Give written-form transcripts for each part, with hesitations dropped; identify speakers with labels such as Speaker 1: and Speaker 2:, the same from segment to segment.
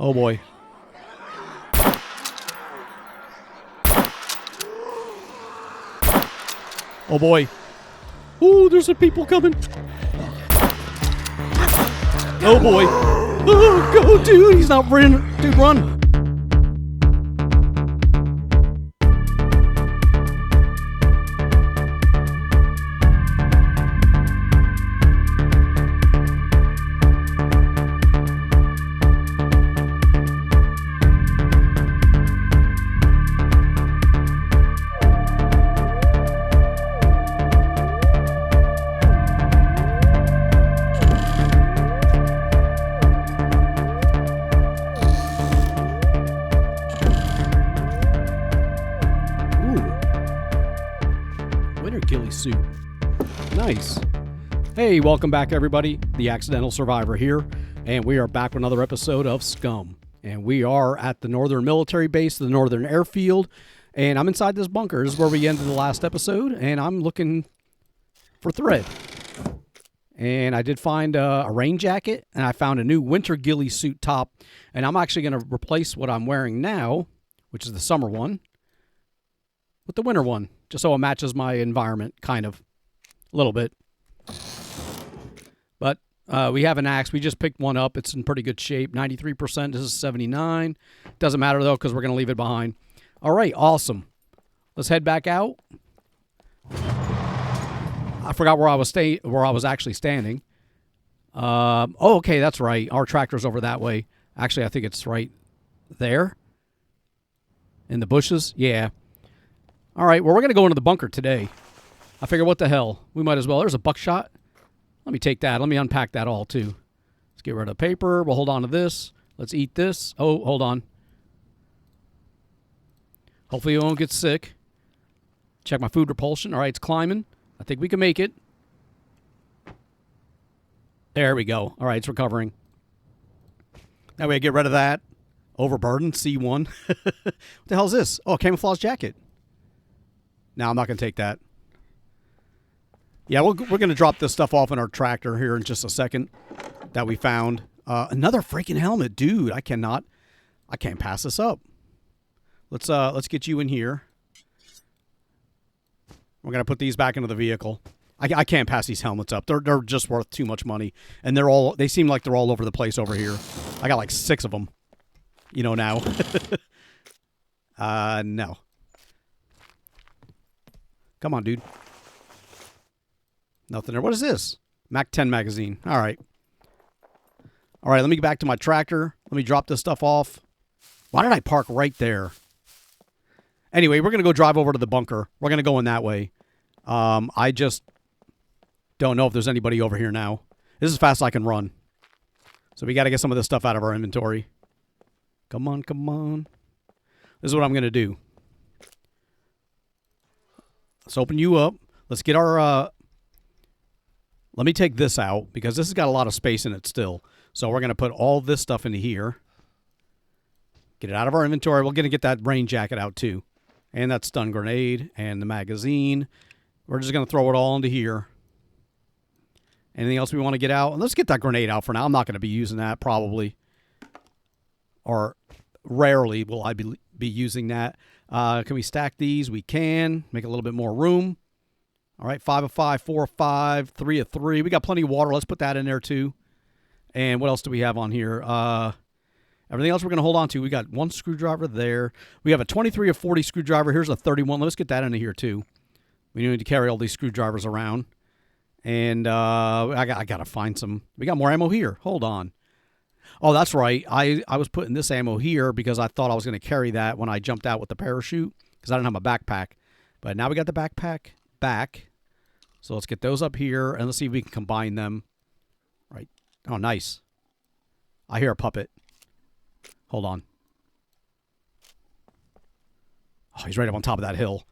Speaker 1: Oh, boy. Oh, boy. Ooh, there's some people coming. Oh, boy. Oh, go, dude. He's not running. Dude, run. Suit. Nice. Hey, welcome back everybody. The Accidental Survivor here, and we are back with another episode of SCUM. And we are at the Northern Military Base, the Northern Airfield, and I'm inside this bunker. This is where we ended the last episode, and I'm looking for thread. And I did find a rain jacket, and I found a new winter ghillie suit top, and I'm actually going to replace what I'm wearing now, which is the summer one, with the winter one, just so it matches my environment, kind of, a little bit. But we have an axe. We just picked one up. It's in pretty good shape. 93%. This is 79. Doesn't matter, though, because we're going to leave it behind. All right, awesome. Let's head back out. I forgot where I was actually standing. Oh, okay, that's right. Our tractor's over that way. Actually, I think it's right there. In the bushes. Yeah. All right, well, we're going to go into the bunker today. I figure, what the hell? We might as well. There's a buckshot. Let me take that. Let me unpack that all, too. Let's get rid of the paper. We'll hold on to this. Let's eat this. Oh, hold on. Hopefully you won't get sick. Check my food repulsion. All right, it's climbing. I think we can make it. There we go. All right, it's recovering. That way I get rid of that. Overburden, C1. What the hell is this? Oh, a camouflage jacket. No, I'm not going to take that. Yeah, we're going to drop this stuff off in our tractor here in just a second that we found. Another freaking helmet. Dude, I can't pass this up. Let's get you in here. We're going to put these back into the vehicle. I can't pass these helmets up. They're just worth too much money. And they seem like they're all over the place over here. I got like 6 of them. You know now. No. Come on, dude. Nothing there. What is this? Mac 10 magazine. All right. All right, let me get back to my tractor. Let me drop this stuff off. Why did I park right there? Anyway, we're going to go drive over to the bunker. We're going to go in that way. I just don't know if there's anybody over here now. This is as fast as I can run. So we got to get some of this stuff out of our inventory. Come on, come on. This is what I'm going to do. Let's open you up. Let's get our, let me take this out because this has got a lot of space in it still. So we're going to put all this stuff into here. Get it out of our inventory. We're going to get that rain jacket out too. And that stun grenade and the magazine. We're just going to throw it all into here. Anything else we want to get out? And let's get that grenade out for now. I'm not going to be using that probably. Or rarely will I be using that. Can we stack these? We can. Make a little bit more room. All right, 5 of 5, 4 of 5, 3 of 3. We got plenty of water. Let's put that in there too. And what else do we have on here? Everything else we're going to hold on to. We got 1 screwdriver there. We have a 23 of 40 screwdriver. Here's a 31. Let's get that into here too. We need to carry all these screwdrivers around. And I got to find some. We got more ammo here. Hold on. Oh, that's right. I was putting this ammo here because I thought I was going to carry that when I jumped out with the parachute because I didn't have my backpack. But now we got the backpack back. So let's get those up here and let's see if we can combine them. Right. Oh, nice. I hear a puppet. Hold on. Oh, he's right up on top of that hill.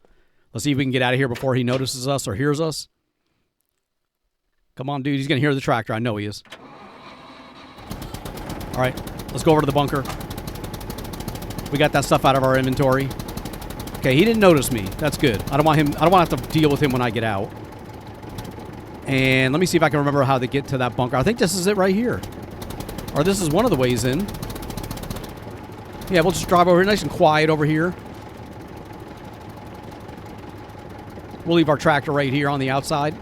Speaker 1: Let's see if we can get out of here before he notices us or hears us. Come on, dude. He's going to hear the tractor. I know he is. All right. Let's go over to the bunker. We got that stuff out of our inventory. Okay, he didn't notice me. That's good. I don't want to have to deal with him when I get out. And let me see if I can remember how to get to that bunker. I think this is it right here. Or this is one of the ways in. Yeah, we'll just drive over here, nice and quiet over here. We'll leave our tractor right here on the outside.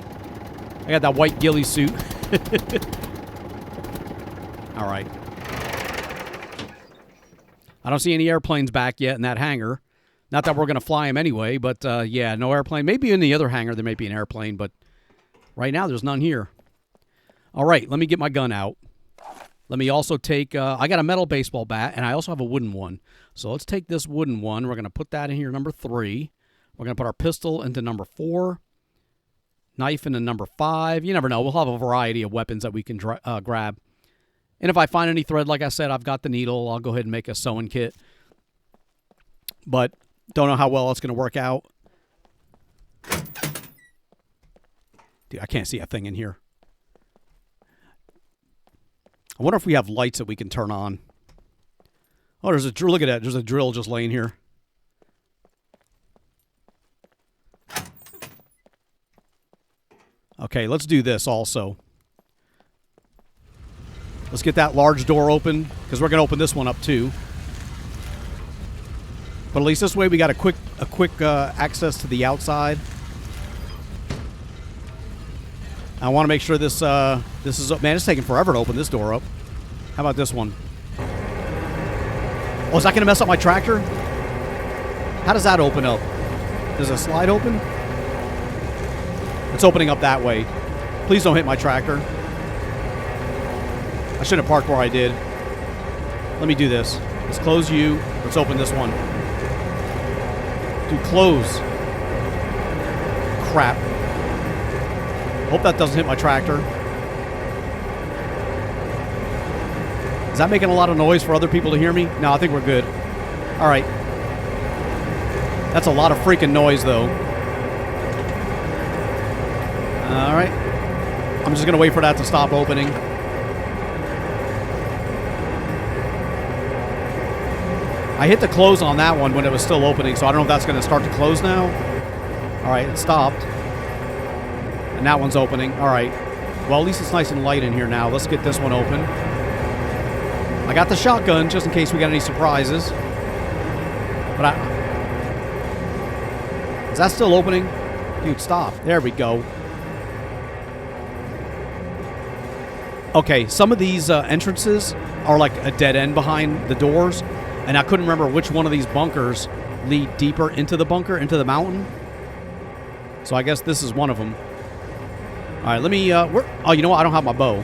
Speaker 1: I got that white ghillie suit. All right. I don't see any airplanes back yet in that hangar. Not that we're going to fly them anyway, but yeah, no airplane. Maybe in the other hangar there may be an airplane, but right now there's none here. All right, let me get my gun out. Let me also take, I got a metal baseball bat, and I also have a wooden one. So let's take this wooden one. We're going to put that in here, number 3. We're going to put our pistol into number 4. Knife into number 5. You never know. We'll have a variety of weapons that we can grab. And if I find any thread, like I said, I've got the needle. I'll go ahead and make a sewing kit. But don't know how well it's going to work out. Dude, I can't see a thing in here. I wonder if we have lights that we can turn on. Oh, there's a drill. Look at that. There's a drill just laying here. Okay, let's do this also. Let's get that large door open, because we're going to open this one up too. But at least this way we got a quick access to the outside. I want to make sure this is up. Man, it's taking forever to open this door up. How about this one? Oh, is that going to mess up my tractor? How does that open up? Does it slide open? It's opening up that way. Please don't hit my tractor. I shouldn't have parked where I did. Let me do this. Let's close you. Let's open this one. Dude, close. Crap. Hope that doesn't hit my tractor. Is that making a lot of noise for other people to hear me? No, I think we're good. All right. That's a lot of freaking noise, though. All right. I'm just going to wait for that to stop opening. I hit the close on that one when it was still opening, so I don't know if that's going to start to close now. All right, it stopped. And that one's opening. All right. Well, at least it's nice and light in here now. Let's get this one open. I got the shotgun just in case we got any surprises. But is that still opening? Dude, stop. There we go. Okay, some of these entrances are like a dead end behind the doors. And I couldn't remember which one of these bunkers lead deeper into the bunker, into the mountain. So I guess this is one of them. All right, let me... oh, you know what? I don't have my bow.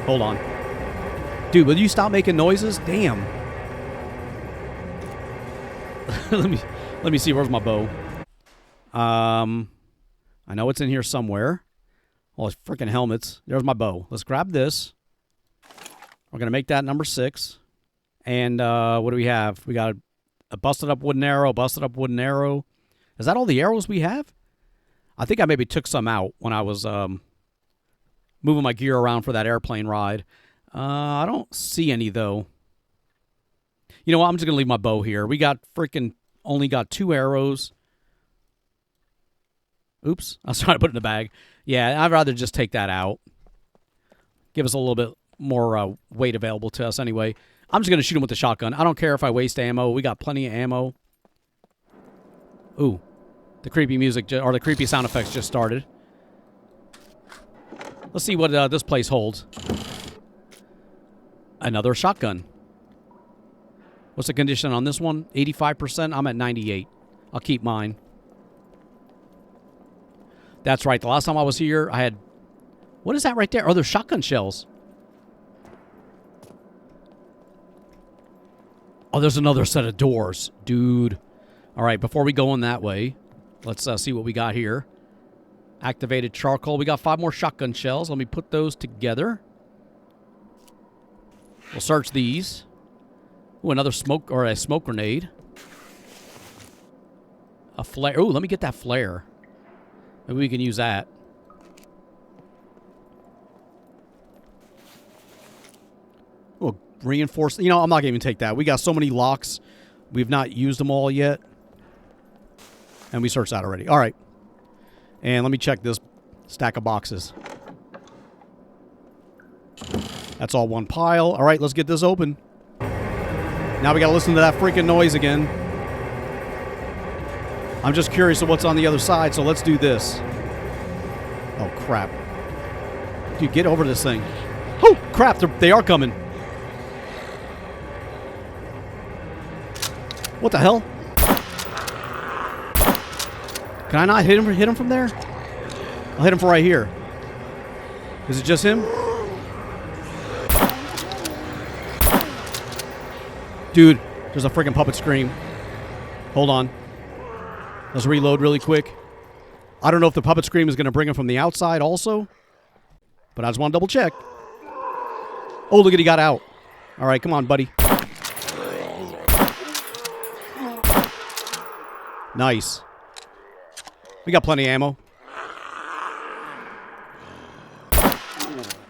Speaker 1: Hold on. Dude, will you stop making noises? Damn. let me see. Where's my bow? I know it's in here somewhere. Oh, it's freaking helmets. There's my bow. Let's grab this. We're going to make that number 6. And what do we have? We got a busted up wooden arrow, busted up wooden arrow. Is that all the arrows we have? I think I maybe took some out when I was moving my gear around for that airplane ride. I don't see any, though. You know what? I'm just going to leave my bow here. We got only got 2 arrows. Oops. I was trying to put it in the bag. Yeah, I'd rather just take that out. Give us a little bit more weight available to us anyway. I'm just going to shoot him with the shotgun. I don't care if I waste ammo. We got plenty of ammo. Ooh. The creepy music, or the creepy sound effects just started. Let's see what this place holds. Another shotgun. What's the condition on this one? 85%. I'm at 98. I'll keep mine. That's right. The last time I was here, I had... What is that right there? Oh, there's shotgun shells. Oh, there's another set of doors. Dude. All right, before we go in that way, let's see what we got here. Activated charcoal. We got 5 more shotgun shells. Let me put those together. We'll search these. Ooh, another smoke or a smoke grenade. A flare. Ooh, let me get that flare. Maybe we can use that. Ooh, reinforced. You know, I'm not going to even take that. We got so many locks. We've not used them all yet. And we searched that already. All right. And let me check this stack of boxes. That's all one pile. All right, let's get this open. Now we gotta listen to that freaking noise again. I'm just curious of what's on the other side, so let's do this. Oh, crap. Dude, get over this thing. Oh, crap, they are coming. What the hell? Can I not hit him from there? I'll hit him from right here. Is it just him? Dude, there's a freaking puppet scream. Hold on. Let's reload really quick. I don't know if the puppet scream is going to bring him from the outside also. But I just want to double check. Oh, look at he got out. All right, come on, buddy. Nice. We got plenty of ammo.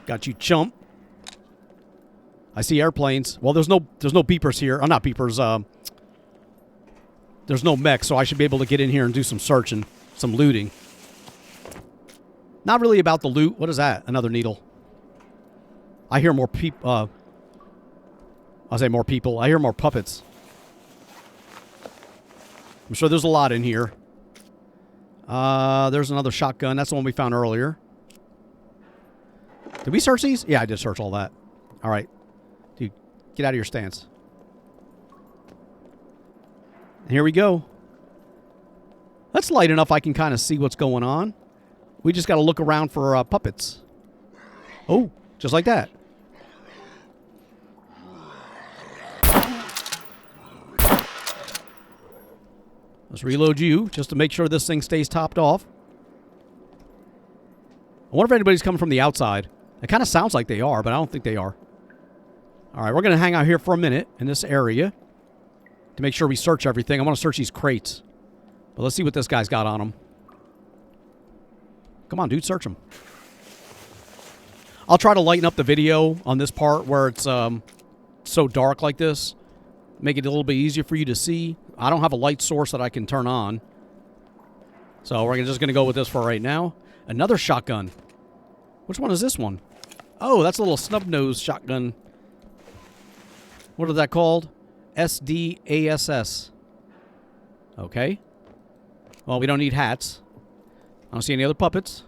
Speaker 1: Got you, chump. I see airplanes. Well, there's no beepers here. Oh, not beepers. There's no mech, so I should be able to get in here and do some searching, some looting. Not really about the loot. What is that? Another needle. I hear more people. I'll say more people. I hear more puppets. I'm sure there's a lot in here. There's another shotgun. That's the one we found earlier. Did we search these? Yeah, I did search all that. All right. Dude, get out of your stance. And here we go. That's light enough I can kind of see what's going on. We just got to look around for puppets. Oh, just like that. Let's reload you just to make sure this thing stays topped off. I wonder if anybody's coming from the outside. It kind of sounds like they are, but I don't think they are. All right, we're going to hang out here for a minute in this area to make sure we search everything. I want to search these crates. But let's see what this guy's got on him. Come on, dude, search him. I'll try to lighten up the video on this part where it's so dark like this. Make it a little bit easier for you to see. I don't have a light source that I can turn on. So we're just going to go with this for right now. Another shotgun. Which one is this one? Oh, that's a little snub-nosed shotgun. What is that called? SDASS. Okay. Well, we don't need hats. I don't see any other puppets.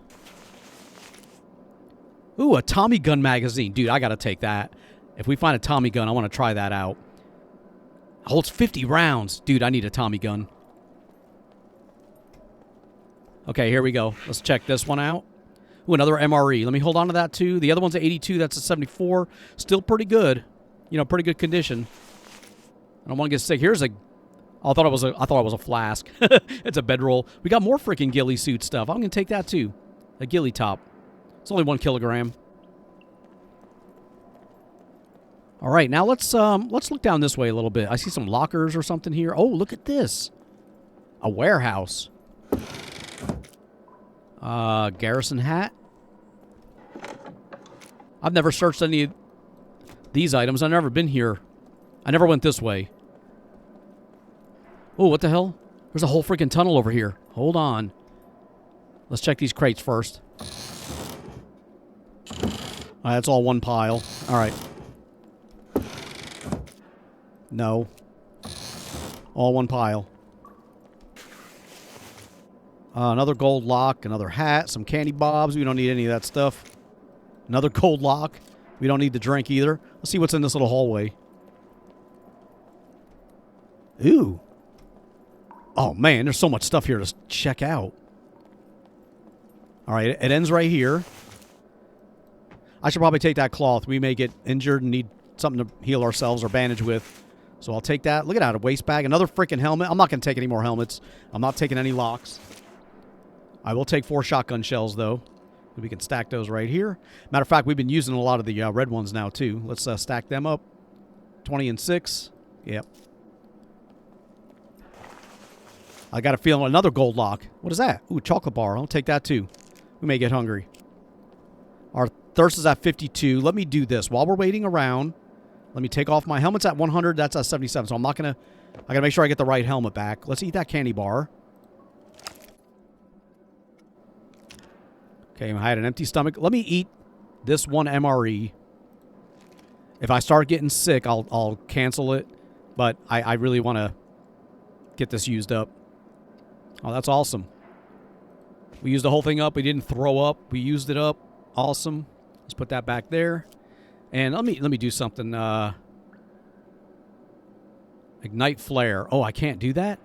Speaker 1: Ooh, a Tommy gun magazine. Dude, I got to take that. If we find a Tommy gun, I want to try that out. Holds 50 rounds. Dude, I need a Tommy gun. Okay, here we go. Let's check this one out. Ooh, another MRE. Let me hold on to that, too. The other one's an 82. That's a 74. Still pretty good. You know, pretty good condition. I don't want to get sick. Here's a... Oh, I thought it was a flask. It's a bedroll. We got more freaking ghillie suit stuff. I'm going to take that, too. A ghillie top. It's only 1 kilogram. All right, now let's look down this way a little bit. I see some lockers or something here. Oh, look at this. A warehouse. Garrison hat. I've never searched any of these items. I've never been here. I never went this way. Oh, what the hell? There's a whole freaking tunnel over here. Hold on. Let's check these crates first. That's all one pile. All right. No. All one pile. Another gold lock, another hat, some candy bobs. We don't need any of that stuff. Another gold lock. We don't need the drink either. Let's see what's in this little hallway. Ooh. Oh, man, there's so much stuff here to check out. All right, it ends right here. I should probably take that cloth. We may get injured and need something to heal ourselves or bandage with. So I'll take that. Look at that, a waste bag. Another freaking helmet. I'm not going to take any more helmets. I'm not taking any locks. I will take 4 shotgun shells, though. We can stack those right here. Matter of fact, we've been using a lot of the red ones now, too. Let's stack them up. 20 and 6. Yep. I got a feeling another gold lock. What is that? Ooh, chocolate bar. I'll take that, too. We may get hungry. Our thirst is at 52. Let me do this. While we're waiting around, let me take off my helmet's at 100. That's at 77. So I'm not going to... I got to make sure I get the right helmet back. Let's eat that candy bar. Okay, I had an empty stomach. Let me eat this one MRE. If I start getting sick, I'll cancel it But I really want to get this used up. Oh, that's awesome. We used the whole thing up. We didn't throw up. We used it up. Awesome. Let's put that back there. And let me do something. Ignite flare. Oh, I can't do that?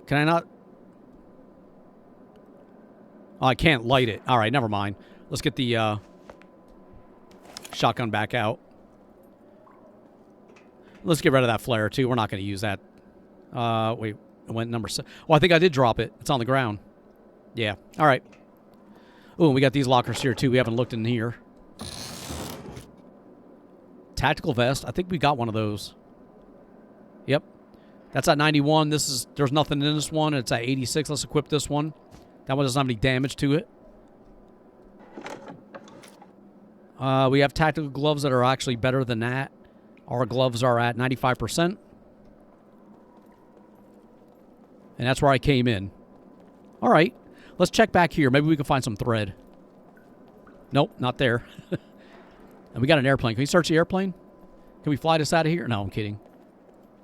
Speaker 1: Can I not? Oh, I can't light it. All right, never mind. Let's get the shotgun back out. Let's get rid of that flare, too. We're not going to use that. Wait, it went number 7. Oh, I think I did drop it. It's on the ground. Yeah. All right. Oh, and we got these lockers here, too. We haven't looked in here. Tactical vest. I think we got one of those. Yep. That's at 91. There's nothing in this one. It's at 86. Let's equip this one. That one doesn't have any damage to it. We have tactical gloves that are actually better than that. Our gloves are at 95%. And that's where I came in. All right. Let's check back here. Maybe we can find some thread. Nope, not there. And we got an airplane. Can we search the airplane? Can we fly this out of here? No, I'm kidding.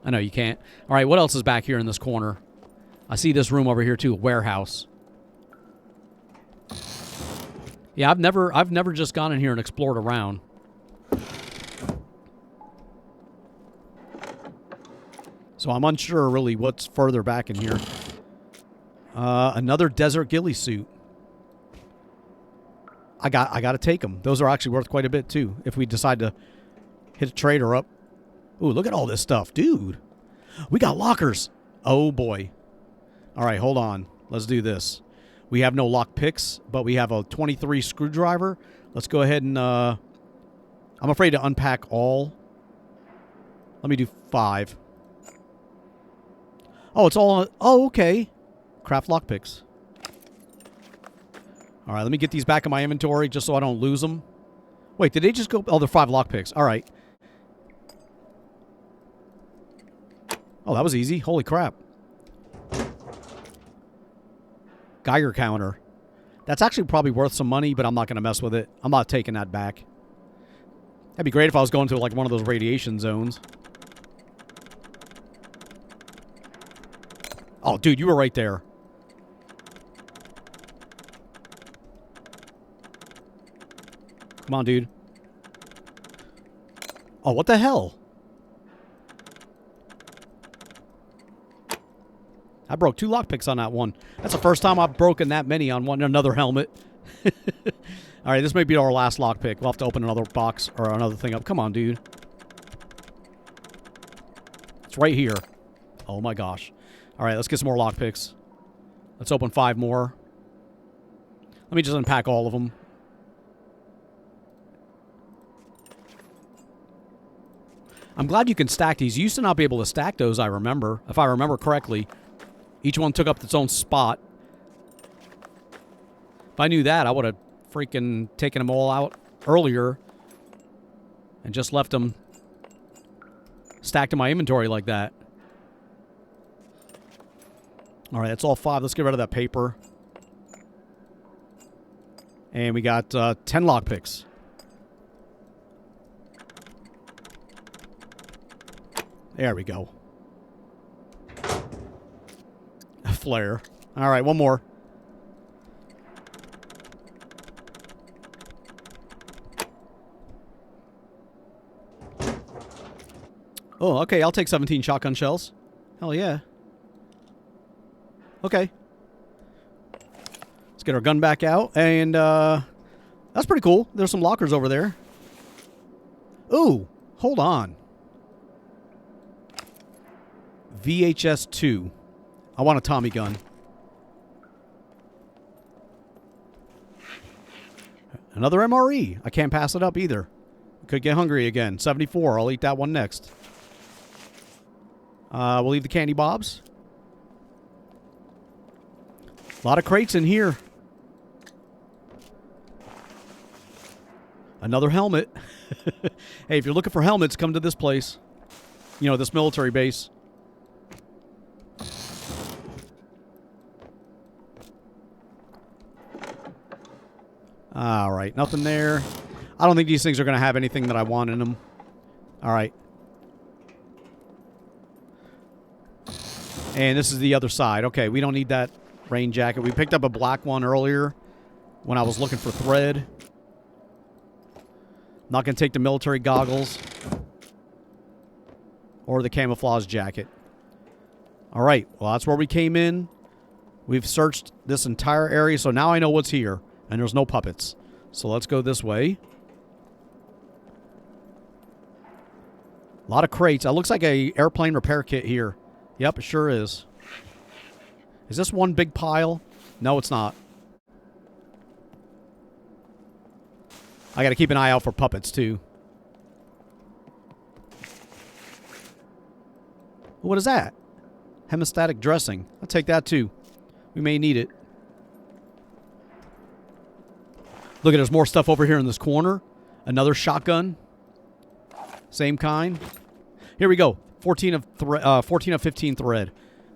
Speaker 1: I know you can't. All right, what else is back here in this corner? I see this room over here too, a warehouse. Yeah, I've never just gone in here and explored around. So I'm unsure really what's further back in here. Another desert ghillie suit. I got to take them. Those are actually worth quite a bit too if we decide to hit a trader up. Ooh, look at all this stuff, dude. We got lockers. Oh boy. All right, hold on. Let's do this. We have no lock picks, but we have a 23 screwdriver. Let's go ahead and I'm afraid to unpack all. Let me do 5. Oh, it's all. Oh, okay. Craft lockpicks. All right, let me get these back in my inventory just so I don't lose them. Wait, did they just go? Oh, they're 5 lockpicks. All right. Oh, that was easy. Holy crap. Geiger counter. That's actually probably worth some money, but I'm not going to mess with it. I'm not taking that back. That'd be great if I was going to like one of those radiation zones. Oh, dude, you were right there. Come on, dude. Oh, what the hell? I broke 2 lockpicks on that one. That's the first time I've broken that many on another helmet. All right, this may be our last lockpick. We'll have to open another box or another thing up. Come on, dude. It's right here. Oh, my gosh. All right, let's get some more lockpicks. Let's open 5 more. Let me just unpack all of them. I'm glad you can stack these. You used to not be able to stack those, I remember. If I remember correctly. Each one took up its own spot. If I knew that, I would have freaking taken them all out earlier and just left them stacked in my inventory like that. All right, that's all 5. Let's get rid of that paper. And we got 10 lockpicks. There we go. A flare. All right, one more. Oh, okay, I'll take 17 shotgun shells. Hell yeah. Okay. Let's get our gun back out. And that's pretty cool. There's some lockers over there. Ooh, hold on. VHS 2. I want a Tommy gun. Another MRE. I can't pass it up either. Could get hungry again. 74. I'll eat that one next. We'll leave the candy bobs. A lot of crates in here. Another helmet. Hey, if you're looking for helmets, come to this place. You know, this military base. All right, nothing there. I don't think these things are going to have anything that I want in them. All right. And this is the other side. Okay, we don't need that rain jacket. We picked up a black one earlier when I was looking for thread. Not going to take the military goggles or the camouflage jacket. All right, well, that's where we came in. We've searched this entire area, so now I know what's here. And there's no puppets. So let's go this way. A lot of crates. It looks like a airplane repair kit here. Yep, it sure is. Is this one big pile? No, it's not. I got to keep an eye out for puppets, too. What is that? Hemostatic dressing. I'll take that, too. We may need it. Look, there's more stuff over here in this corner. Another shotgun. Same kind. Here we go. 14 of 15 thread.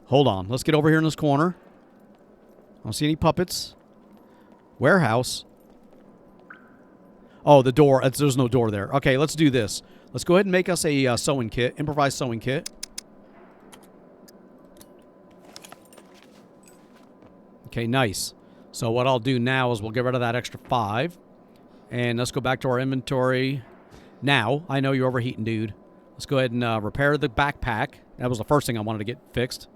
Speaker 1: Hold on. Let's get over here in this corner. I don't see any puppets. Warehouse. Oh, the door. There's no door there. Okay, let's do this. Let's go ahead and make us a sewing kit. Improvised sewing kit. Okay, nice. So what I'll do now is we'll get rid of that extra 5. And let's go back to our inventory. Now, I know you're overheating, dude. Let's go ahead and repair the backpack. That was the first thing I wanted to get fixed.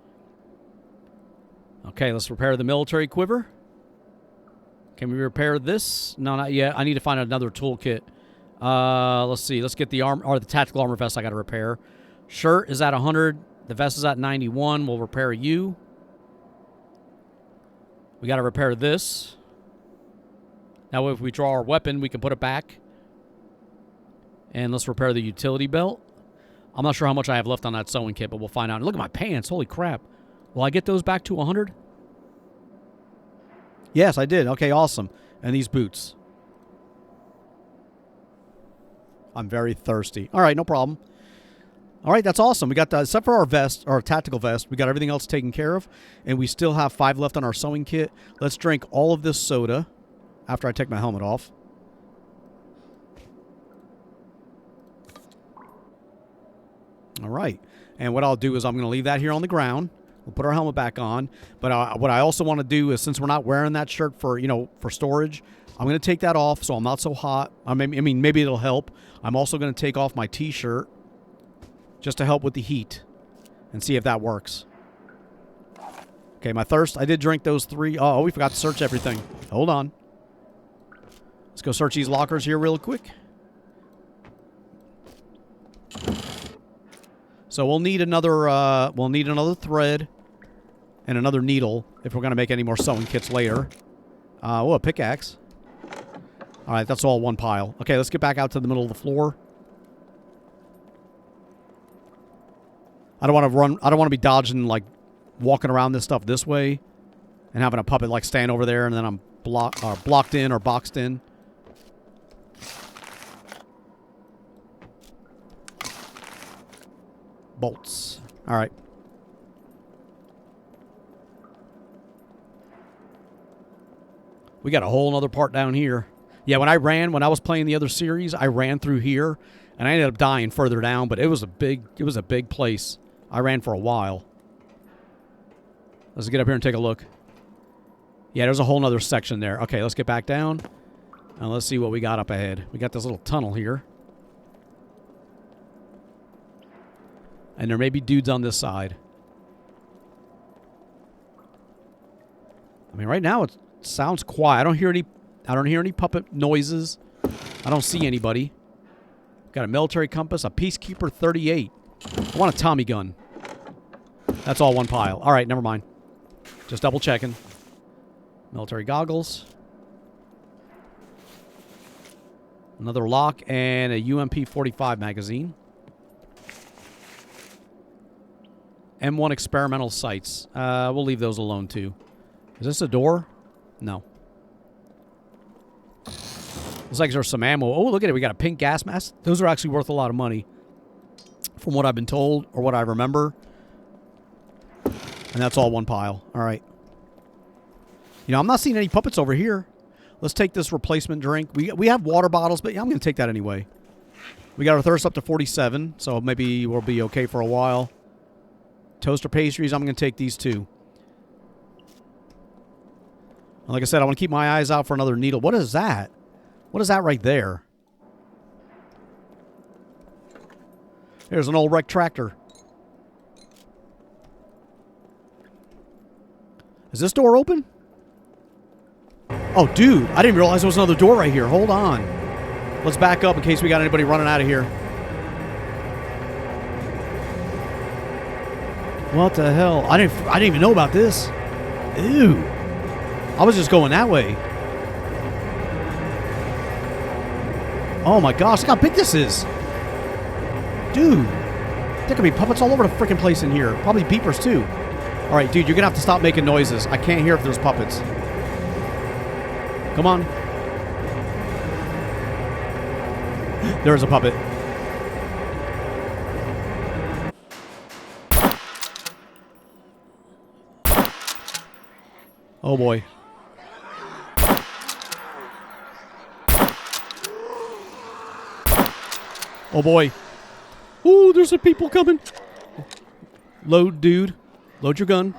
Speaker 1: Okay, let's repair the military quiver. Can we repair this? No, not yet. I need to find another toolkit. Let's see. Let's get the arm or the tactical armor vest I got to repair. Shirt is at 100. The vest is at 91. We'll repair you. We got to repair this. Now, if we draw our weapon, we can put it back. And let's repair the utility belt. I'm not sure how much I have left on that sewing kit, but we'll find out. Look at my pants. Holy crap. Will I get those back to 100? Yes, I did. Okay, awesome. And these boots. I'm very thirsty. All right, no problem. All right, that's awesome. We got the, except for our vest, our tactical vest, we got everything else taken care of. And we still have 5 left on our sewing kit. Let's drink all of this soda after I take my helmet off. All right. And what I'll do is I'm going to leave that here on the ground. We'll put our helmet back on. But what I also want to do is, since we're not wearing that shirt for, for storage, I'm going to take that off so I'm not so hot. I mean, maybe it'll help. I'm also going to take off my T-shirt just to help with the heat and see if that works. Okay, my thirst. I did drink those 3. Oh, we forgot to search everything. Hold on. Let's go search these lockers here real quick. So we'll need another thread and another needle if we're going to make any more sewing kits later. Oh, a pickaxe. All right, that's all one pile. Okay, let's get back out to the middle of the floor. I don't want to run. I don't want to be dodging, like, walking around this stuff this way and having a puppet, like, stand over there and then I'm blocked in or boxed in. Bolts. All right. We got a whole other part down here. Yeah, when I was playing the other series, I ran through here, and I ended up dying further down, but it was a big place. I ran for a while. Let's get up here and take a look. Yeah, there's a whole other section there. Okay, let's get back down, and let's see what we got up ahead. We got this little tunnel here. And there may be dudes on this side. I mean, right now it sounds quiet. I don't hear any puppet noises. I don't see anybody. Got a military compass, a Peacekeeper 38. I want a Tommy gun. That's all one pile. All right, never mind. Just double checking. Military goggles. Another lock and a UMP 45 magazine. M1 experimental sights. We'll leave those alone, too. Is this a door? No. Looks like there's some ammo. Oh, look at it. We got a pink gas mask. Those are actually worth a lot of money, from what I've been told or what I remember. And that's all one pile. All right. I'm not seeing any puppets over here. Let's take this replacement drink. We have water bottles, but yeah, I'm going to take that anyway. We got our thirst up to 47, so maybe we'll be okay for a while. Toaster pastries, I'm going to take these too. And like I said, I want to keep my eyes out for another needle. What is that? What is that right there? There's an old wrecked tractor. Is this door open? Oh, dude, I didn't realize there was another door right here. Hold on. Let's back up in case we got anybody running out of here. What the hell? I didn't even know about this. Ew. I was just going that way. Oh my gosh, look how big this is. Dude. There could be puppets all over the freaking place in here. Probably beepers too. Alright, dude, you're gonna have to stop making noises. I can't hear if there's puppets. Come on. There's a puppet. Oh boy. Oh boy. Ooh, there's some people coming. Load, dude. Load your gun.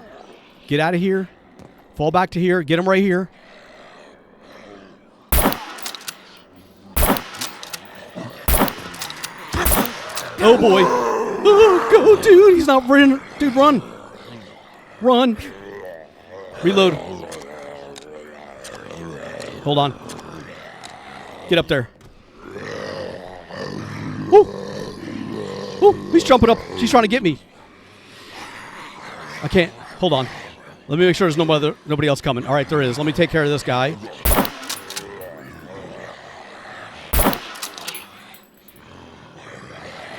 Speaker 1: Get out of here. Fall back to here. Get him right here. Oh boy. Oh, go, dude. He's not running. Dude, run. Run. Reload. Hold on. Get up there. Woo. Woo. He's jumping up. She's trying to get me. I can't. Hold on. Let me make sure there's nobody else coming. All right, there is. Let me take care of this guy.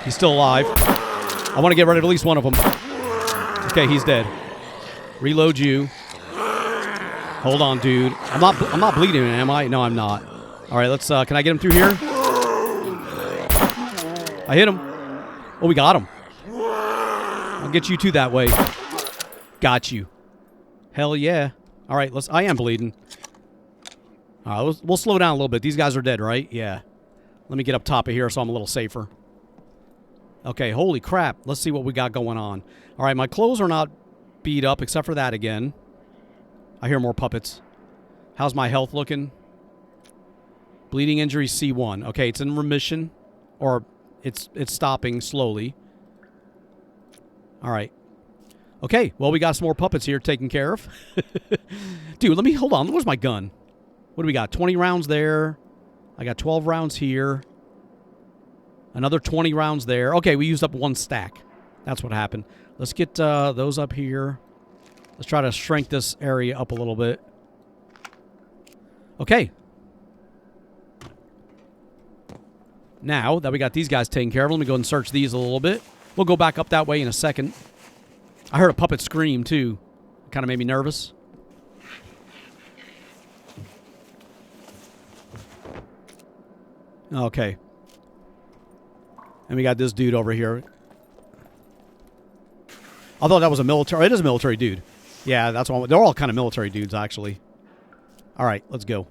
Speaker 1: He's still alive. I want to get rid of at least one of them. Okay, he's dead. Reload you. Hold on, dude. I'm not bleeding, am I? No, I'm not. All right, let's. Can I get him through here? I hit him. Oh, we got him. I'll get you two that way. Got you. Hell yeah. All right, let's. I am bleeding. All right, we'll slow down a little bit. These guys are dead, right? Yeah. Let me get up top of here so I'm a little safer. Okay, holy crap. Let's see what we got going on. All right, my clothes are not beat up except for that again. I hear more puppets. How's my health looking? Bleeding injury C1. Okay, it's in remission. Or it's stopping slowly. All right. Okay, well, we got some more puppets here taken care of. Dude, let me... Hold on. Where's my gun? What do we got? 20 rounds there. I got 12 rounds here. Another 20 rounds there. Okay, we used up one stack. That's what happened. Let's get those up here. Let's try to shrink this area up a little bit. Okay. Now that we got these guys taken care of, let me go and search these a little bit. We'll go back up that way in a second. I heard a puppet scream, too. Kind of made me nervous. Okay. And we got this dude over here. I thought that was a military... It is a military dude. Yeah, that's one. They're all kind of military dudes, actually. All right, let's go. All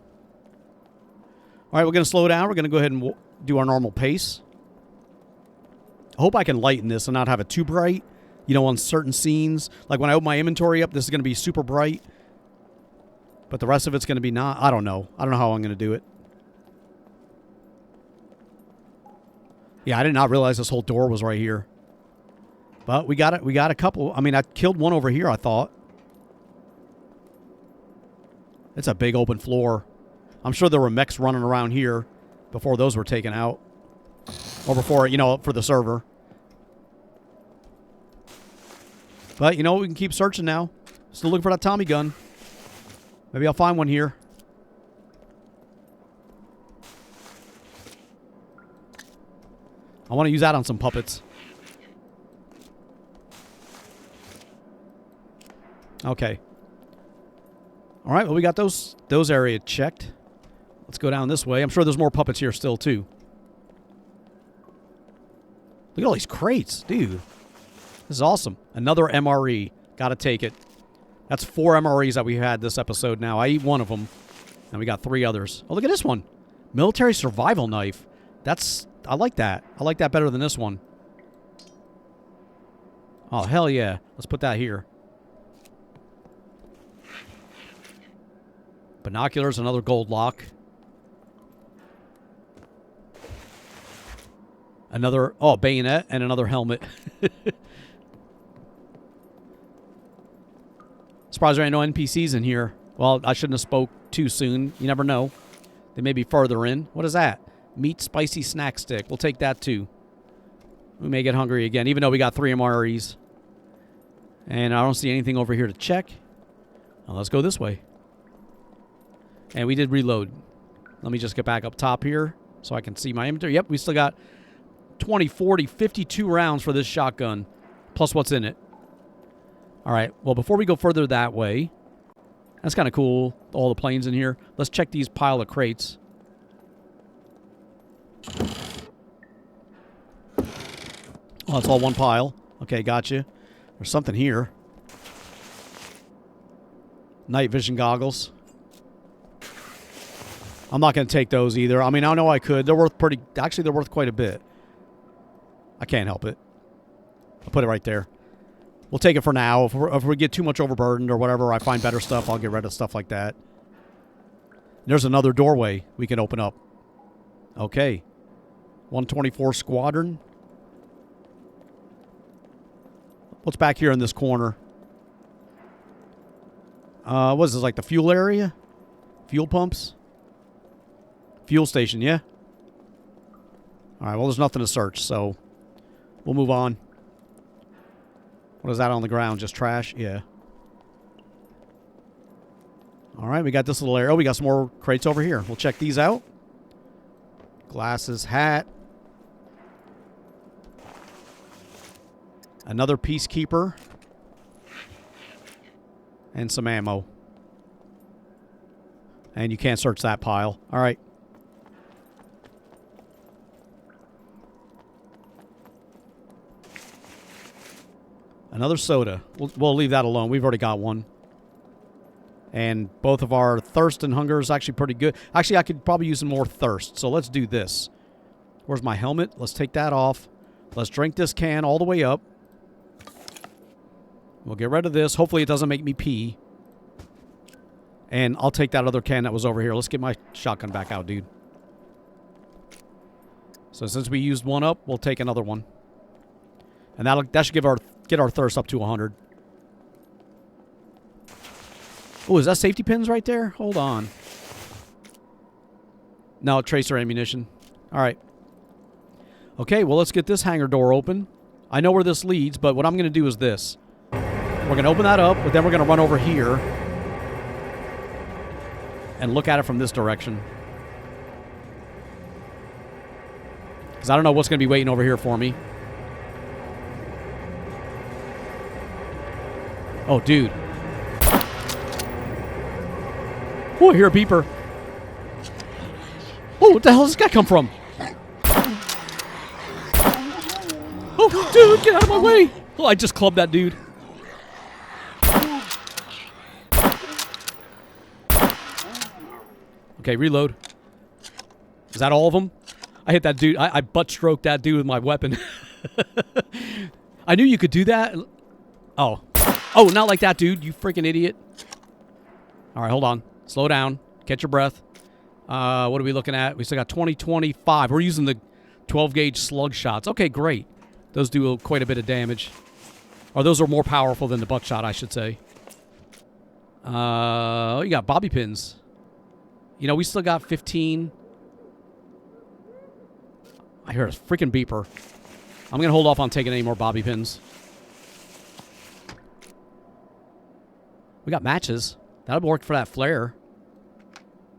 Speaker 1: right, we're going to slow down. We're going to go ahead and do our normal pace. I hope I can lighten this and not have it too bright. You know, on certain scenes. Like when I open my inventory up, this is going to be super bright. But the rest of it's going to be not. I don't know. I don't know how I'm going to do it. Yeah, I did not realize this whole door was right here. But we got it. We got a couple. I mean, I killed one over here, I thought. It's a big open floor. I'm sure there were mechs running around here before those were taken out. Or before, you know, for the server. But, you know, we can keep searching now. Still looking for that Tommy gun. Maybe I'll find one here. I want to use that on some puppets. Okay. All right, well, we got those area checked. Let's go down this way. I'm sure there's more puppets here still, too. Look at all these crates, dude. This is awesome. Another MRE. Got to take it. That's 4 MREs that we had this episode now. I eat one of them. And we got 3 others. Oh, look at this one. Military survival knife. I like that. I like that better than this one. Oh, hell yeah. Let's put that here. Binoculars, another gold lock. Another, bayonet and another helmet. Surprised there ain't no NPCs in here. Well, I shouldn't have spoke too soon. You never know. They may be further in. What is that? Meat spicy snack stick. We'll take that too. We may get hungry again, even though we got 3 MREs. And I don't see anything over here to check. Now let's go this way. And we did reload. Let me just get back up top here so I can see my inventory. Yep, we still got 20, 40, 52 rounds for this shotgun, plus what's in it. All right, well, before we go further that way, that's kind of cool, all the planes in here. Let's check these pile of crates. Oh, it's all one pile. Okay, gotcha. There's something here. Night vision goggles. I'm not going to take those either. I mean, I know I could. They're worth actually, they're worth quite a bit. I can't help it. I'll put it right there. We'll take it for now. If we get too much overburdened or whatever, I find better stuff, I'll get rid of stuff like that. There's another doorway we can open up. Okay. 124 Squadron. What's back here in this corner? What is this, like the fuel area? Fuel pumps? Fuel station, yeah? Alright, well, there's nothing to search, so we'll move on. What is that on the ground? Just trash? Yeah. Alright, we got this little area. Oh, we got some more crates over here. We'll check these out. Glasses, hat. Another Peacekeeper. And some ammo. And you can't search that pile. Alright. Another soda. We'll leave that alone. We've already got one. And both of our thirst and hunger is actually pretty good. Actually, I could probably use some more thirst. So let's do this. Where's my helmet? Let's take that off. Let's drink this can all the way up. We'll get rid of this. Hopefully it doesn't make me pee. And I'll take that other can that was over here. Let's get my shotgun back out, dude. So since we used one up, we'll take another one. And that should get our thirst up to 100. Oh, is that safety pins right there? Hold on. No, tracer ammunition. All right. Okay, well, let's get this hangar door open. I know where this leads, but what I'm going to do is this. We're going to open that up, but then we're going to run over here and look at it from this direction. Because I don't know what's going to be waiting over here for me. Oh, dude. Oh, I hear a beeper. Oh, what the hell does this guy come from? Oh, dude, get out of my way. Oh, I just clubbed that dude. Okay, reload. Is that all of them? I hit that dude. I butt stroked that dude with my weapon. I knew you could do that. Oh. Oh, not like that, dude. You freaking idiot. All right, hold on. Slow down. Catch your breath. What are we looking at? We still got 20-25. We're using the 12-gauge slug shots. Okay, great. Those do quite a bit of damage. Or those are more powerful than the buckshot, I should say. You got bobby pins. You know, we still got 15. I hear a freaking beeper. I'm going to hold off on taking any more bobby pins. We got matches. That'll work for that flare.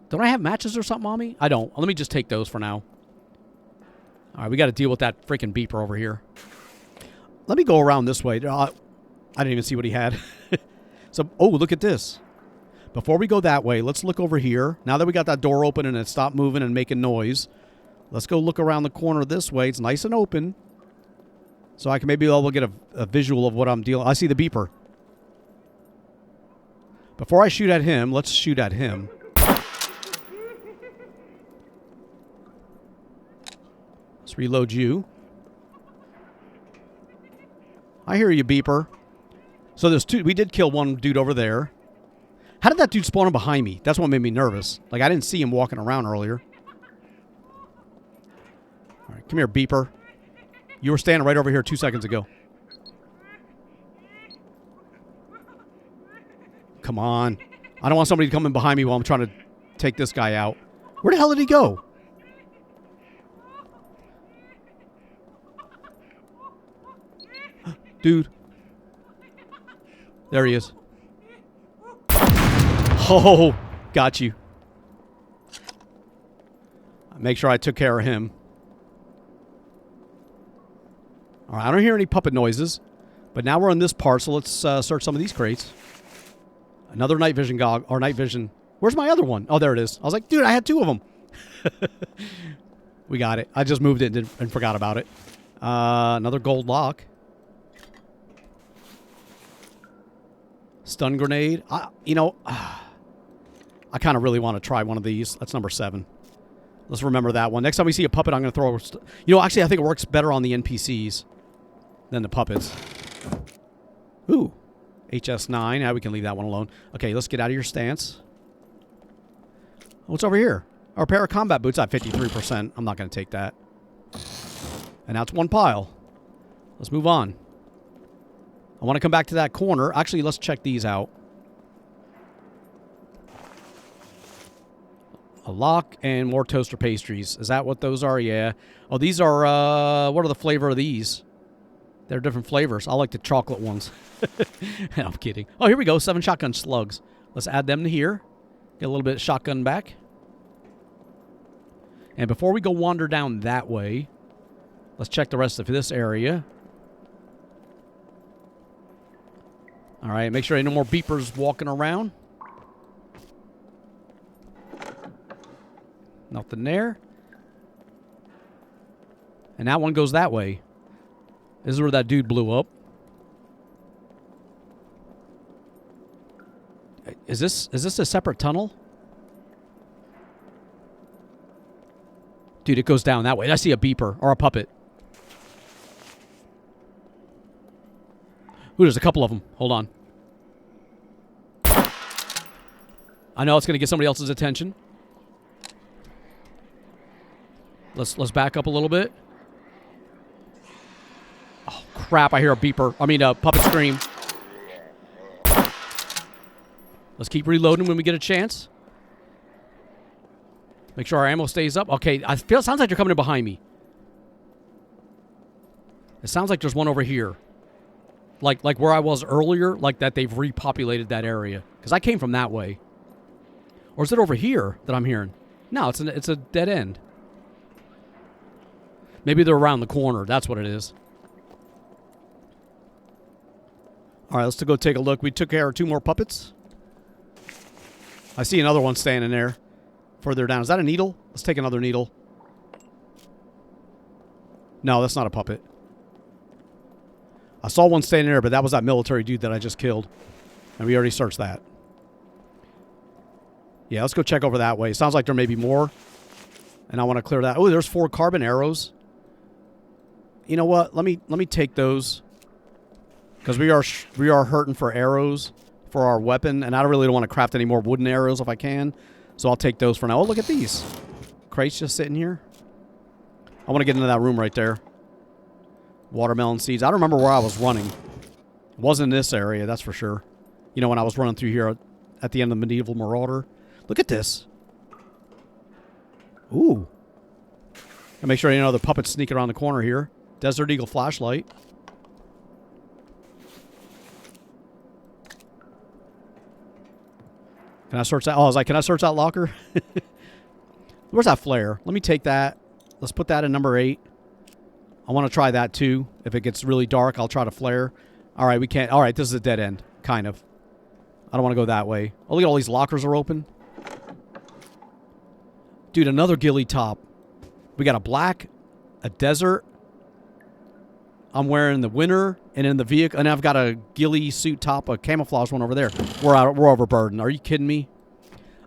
Speaker 1: Don't I have matches or something on me? I don't. Let me just take those for now. All right, we got to deal with that freaking beeper over here. Let me go around this way. I didn't even see what he had. So, oh, look at this. Before we go that way, let's look over here. Now that we got that door open and it stopped moving and making noise, let's go look around the corner this way. It's nice and open. So I can maybe I'll get a visual of what I'm dealing. I see the beeper. Before I shoot at him, let's shoot at him. Let's reload you. I hear you, beeper. So there's two. We did kill one dude over there. How did that dude spawn in behind me? That's what made me nervous. Like, I didn't see him walking around earlier. All right, come here, beeper. You were standing right over here 2 seconds ago. Come on. I don't want somebody to come in behind me while I'm trying to take this guy out. Where the hell did he go? Dude. There he is. Oh, got you. Make sure I took care of him. All right, I don't hear any puppet noises. But now we're on this part, so let's search some of these crates. Another night vision goggle, or night vision. Where's my other one? Oh, there it is. I was like, dude, I had two of them. We got it. I just moved it and forgot about it. Another gold lock. Stun grenade. I kind of really want to try one of these. That's number 7. Let's remember that one. Next time we see a puppet, I'm going to throw... actually, I think it works better on the NPCs than the puppets. Ooh. HS9. Now we can leave that one alone. Okay, let's get out of your stance. What's over here? Our pair of combat boots at 53%. I'm not going to take that. And now it's one pile. Let's move on. I want to come back to that corner. Actually, let's check these out. A lock and more toaster pastries. Is that what those are? Yeah. Oh, these are, what are the flavor of these? They're different flavors. I like the chocolate ones. I'm kidding. Oh, here we go. 7 shotgun slugs. Let's add them to here. Get a little bit of shotgun back. And before we go wander down that way, let's check the rest of this area. All right, make sure ain't no more beepers walking around. Nothing there. And that one goes that way. This is where that dude blew up. Is this a separate tunnel? Dude, it goes down that way. I see a beeper or a puppet. Ooh, there's a couple of them. Hold on. I know it's going to get somebody else's attention. Let's back up a little bit. Oh, crap. I hear a beeper. I mean, a puppet scream. Let's keep reloading when we get a chance. Make sure our ammo stays up. Okay, it sounds like they're coming in behind me. It sounds like there's one over here. Like where I was earlier, like that they've repopulated that area. Because I came from that way. Or is it over here that I'm hearing? No, it's a dead end. Maybe they're around the corner. That's what it is. All right, let's go take a look. We took care of 2 more puppets. I see another one standing there. Further down. Is that a needle? Let's take another needle. No, that's not a puppet. I saw one standing there, but that was that military dude that I just killed. And we already searched that. Yeah, let's go check over that way. Sounds like there may be more. And I want to clear that. Oh, there's 4 carbon arrows. You know what? Let me take those. Because we are hurting for arrows for our weapon. And I really don't want to craft any more wooden arrows if I can. So I'll take those for now. Oh, look at these. Crates just sitting here. I want to get into that room right there. Watermelon seeds. I don't remember where I was running. It wasn't in this area, that's for sure. You know, when I was running through here at the end of the Medieval Marauder. Look at this. Ooh. And make sure any other puppets sneak around the corner here. Desert Eagle flashlight. Can I search that? Oh, I was like, can I search that locker? Where's that flare? Let me take that. Let's put that in number 8. I want to try that too. If it gets really dark, I'll try to flare. All right, we can't. All right, this is a dead end, kind of. I don't want to go that way. Oh, look at all these lockers are open. Dude, another ghillie top. We got a black, a desert. I'm wearing the winter, and in the vehicle, and I've got a ghillie suit top, a camouflage one over there. We're overburdened. Are you kidding me?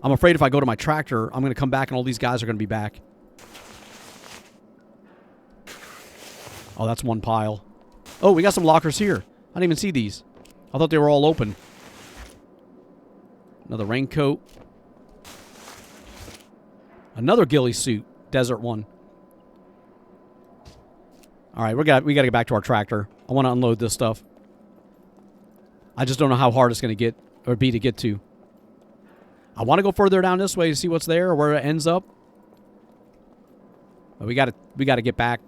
Speaker 1: I'm afraid if I go to my tractor, I'm going to come back and all these guys are going to be back. Oh, that's one pile. Oh, we got some lockers here. I didn't even see these. I thought they were all open. Another raincoat. Another ghillie suit. Desert one. All right, we got to get back to our tractor. I want to unload this stuff. I just don't know how hard it's going to get or be to get to. I want to go further down this way to see what's there or where it ends up. But we got to get back.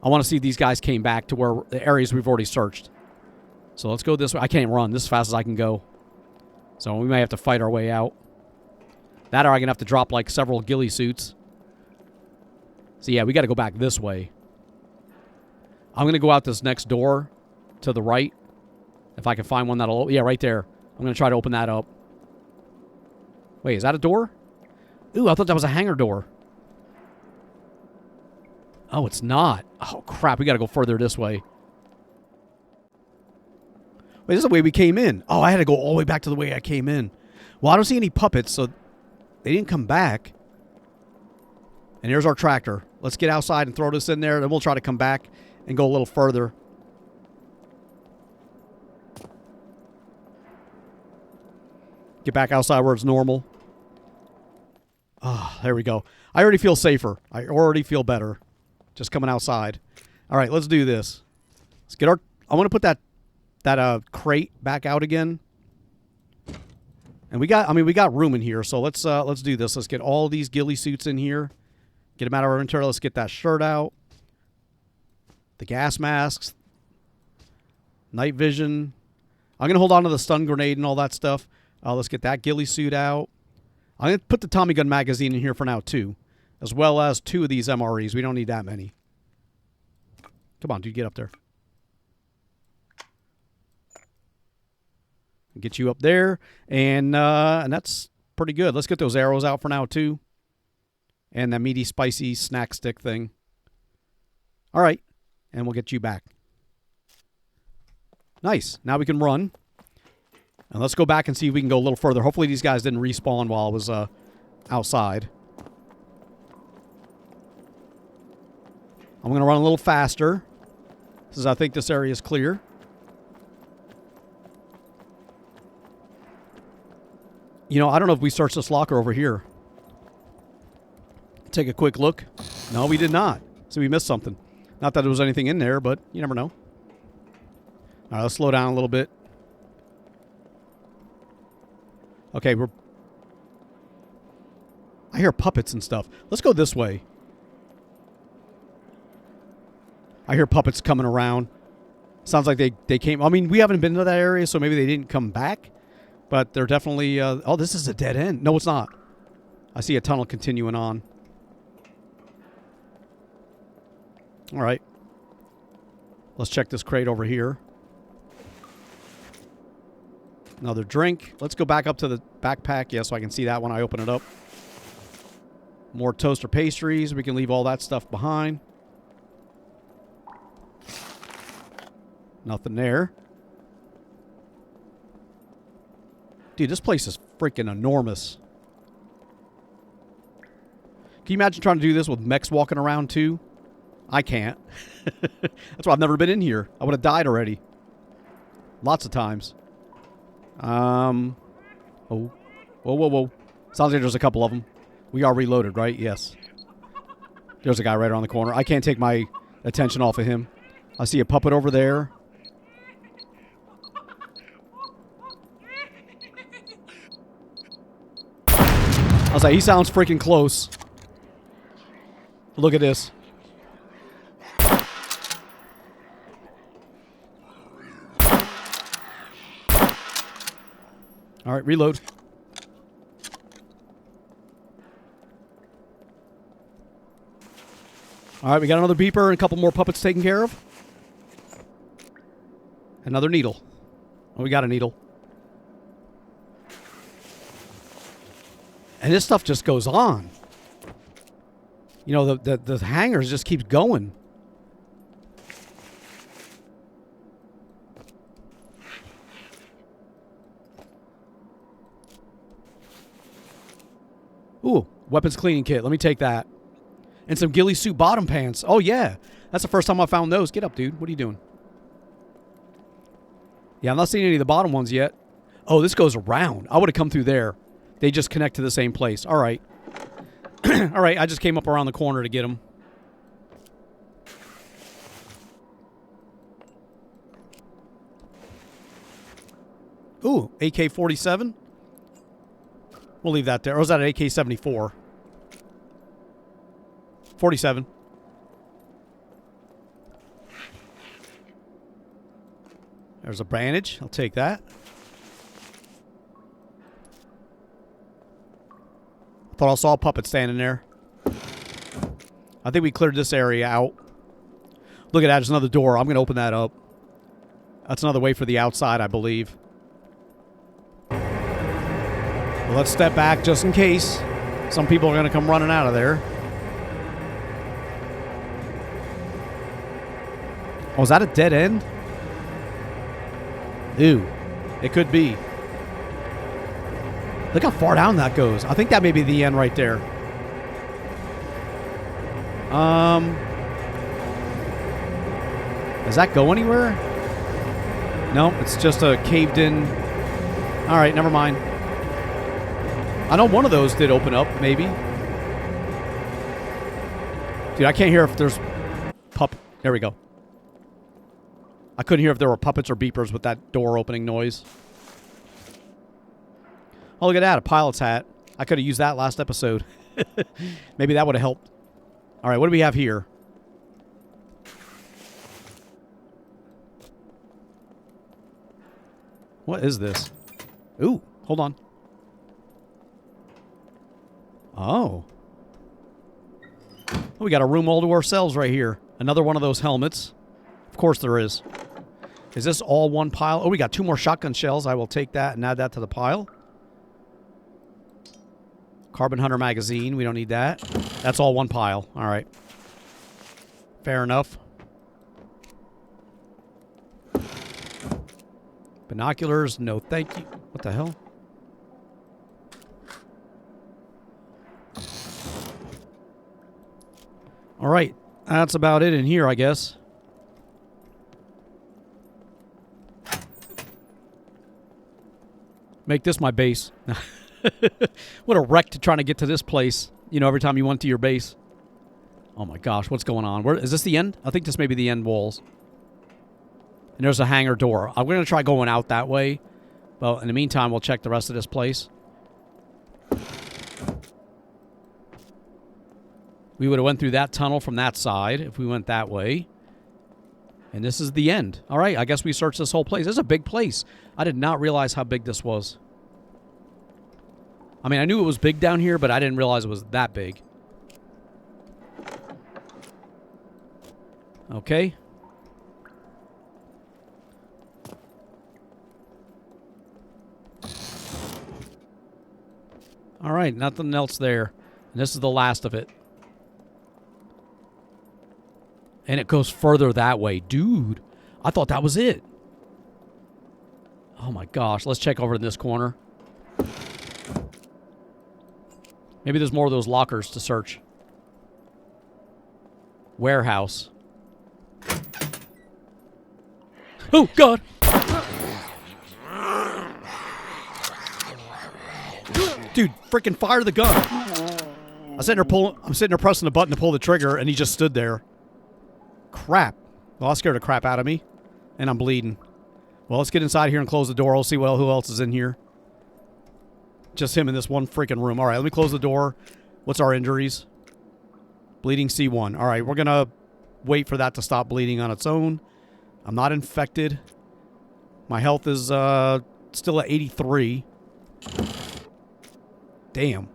Speaker 1: I want to see if these guys came back to where the areas we've already searched. So let's go this way. I can't run this as fast as I can go. So we may have to fight our way out. That or I'm going to have to drop like several ghillie suits. So yeah, we got to go back this way. I'm going to go out this next door to the right. If I can find one that'll... Yeah, right there. I'm going to try to open that up. Wait, is that a door? Ooh, I thought that was a hangar door. Oh, it's not. Oh, crap. We got to go further this way. Wait, this is the way we came in. Oh, I had to go all the way back to the way I came in. Well, I don't see any puppets, so they didn't come back. And here's our tractor. Let's get outside and throw this in there, then we'll try to come back and go a little further. Get back outside where it's normal. Ah, there we go. I already feel safer. I already feel better. Just coming outside. All right, let's do this. Let's get our... I want to put that crate back out again. And we got room in here, so let's do this. Let's get all these ghillie suits in here. Get them out of our inventory. Let's get that shirt out. The gas masks. Night vision. I'm going to hold on to the stun grenade and all that stuff. Let's get that ghillie suit out. I'm going to put the Tommy gun magazine in here for now, too. As well as 2 of these MREs. We don't need that many. Come on, dude. Get up there. Get you up there. And that's pretty good. Let's get those arrows out for now, too. And that meaty, spicy snack stick thing. All right. And we'll get you back. Nice. Now we can run. And let's go back and see if we can go a little further. Hopefully these guys didn't respawn while I was outside. I'm going to run a little faster, since I think this area is clear. You know, I don't know if we searched this locker over here. Take a quick look. No, we did not. So we missed something. Not that there was anything in there, but you never know. All right, let's slow down a little bit. Okay, I hear puppets and stuff. Let's go this way. I hear puppets coming around. Sounds like they came... I mean, we haven't been to that area, so maybe they didn't come back. But they're definitely... oh, this is a dead end. No, it's not. I see a tunnel continuing on. All right. Let's check this crate over here. Another drink. Let's go back up to the backpack. Yeah, so I can see that when I open it up. More toaster pastries. We can leave all that stuff behind. Nothing there. Dude, this place is freaking enormous. Can you imagine trying to do this with mechs walking around too? I can't. That's why I've never been in here. I would have died already. Lots of times. Oh. Whoa, whoa, whoa. Sounds like there's a couple of them. We are reloaded, right? Yes. There's a guy right around the corner. I can't take my attention off of him. I see a puppet over there. I was like, he sounds freaking close. Look at this. All right, reload. All right, we got another beeper and a couple more puppets taken care of. Another needle. Oh, we got a needle. And this stuff just goes on. You know, the hangers just keep going. Ooh, weapons cleaning kit. Let me take that. And some ghillie suit bottom pants. Oh, yeah. That's the first time I found those. Get up, dude. What are you doing? Yeah, I'm not seeing any of the bottom ones yet. Oh, this goes around. I would have come through there. They just connect to the same place. All right. All right, I just came up around the corner to get them. Ooh, AK-47? We'll leave that there. Or was that an AK-74? 47. There's a bandage. I'll take that. Thought I saw a puppet standing there. I think we cleared this area out. Look at that. There's another door. I'm going to open that up. That's another way for the outside, I believe. Well, let's step back just in case. Some people are going to come running out of there. Oh, is that a dead end? Ew. It could be. Look how far down that goes. I think that may be the end right there. Does that go anywhere? No, it's just a caved in. All right, never mind. I know one of those did open up, maybe. Dude, I can't hear if there's There we go. I couldn't hear if there were puppets or beepers with that door opening noise. Oh, look at that, a pilot's hat. I could have used that last episode. Maybe that would have helped. All right, what do we have here? What is this? Ooh, hold on. Oh. We got a room all to ourselves right here. Another one of those helmets. Of course there is. Is this all one pile? Oh, we got 2 more shotgun shells. I will take that and add that to the pile. Carbon Hunter magazine. We don't need that. That's all one pile. All right. Fair enough. Binoculars. No, thank you. What the hell? All right. That's about it in here, I guess. Make this my base. What a wreck to trying to get to this place. You know, every time you went to your base. Oh my gosh, what's going on? Where is this the end? I think this may be the end walls. And there's a hangar door. I'm going to try going out that way. Well, in the meantime, we'll check the rest of this place. We would have went through that tunnel from that side if we went that way. And this is the end. All right, I guess we searched this whole place. This is a big place. I did not realize how big this was. I mean, I knew it was big down here, but I didn't realize it was that big. Okay. All right, nothing else there. And this is the last of it. And it goes further that way. Dude, I thought that was it. Oh my gosh, let's check over in this corner. Maybe there's more of those lockers to search. Warehouse. Oh, God! Dude, freaking fire the gun! I'm sitting there pressing the button to pull the trigger, and he just stood there. Crap. Well, that scared the crap out of me. And I'm bleeding. Well, let's get inside here and close the door. We'll see who else is in here. Just him in this one freaking room. All right, let me close the door. What's our injuries? Bleeding C1. All right, we're going to wait for that to stop bleeding on its own. I'm not infected. My health is still at 83. Damn.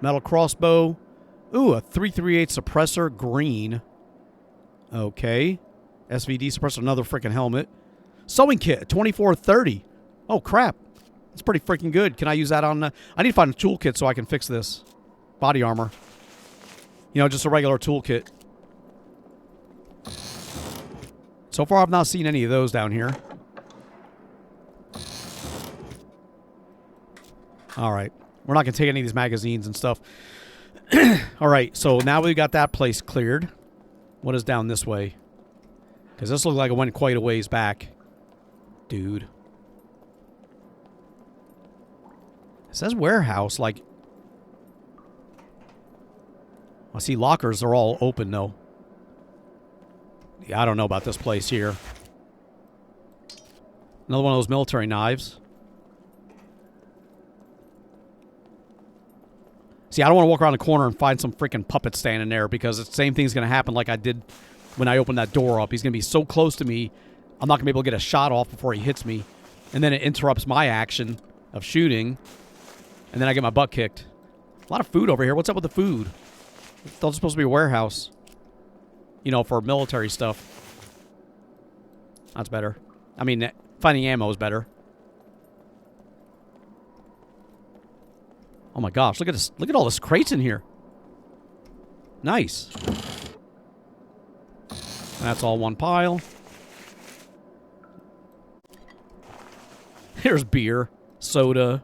Speaker 1: Metal crossbow. Ooh, a 338 suppressor, green. Okay. SVD suppressor, another freaking helmet. Sewing kit, 2430. Oh, crap. That's pretty freaking good. Can I use that on... I need to find a toolkit so I can fix this. Body armor. You know, just a regular toolkit. So far, I've not seen any of those down here. All right. We're not going to take any of these magazines and stuff. All right, so now we got that place cleared. What is down this way? Because this looked like it went quite a ways back. Dude. It says warehouse, like... I see lockers are all open, though. Yeah, I don't know about this place here. Another one of those military knives. See, I don't want to walk around the corner and find some freaking puppet standing there because the same thing's going to happen like I did when I opened that door up. He's going to be so close to me, I'm not going to be able to get a shot off before he hits me. And then it interrupts my action of shooting. And then I get my butt kicked. A lot of food over here. What's up with the food? I thought it was supposed to be a warehouse. You know, for military stuff. That's better. I mean, finding ammo is better. Oh my gosh, look at this. Look at all this crates in here. Nice. That's all one pile. Here's beer, soda.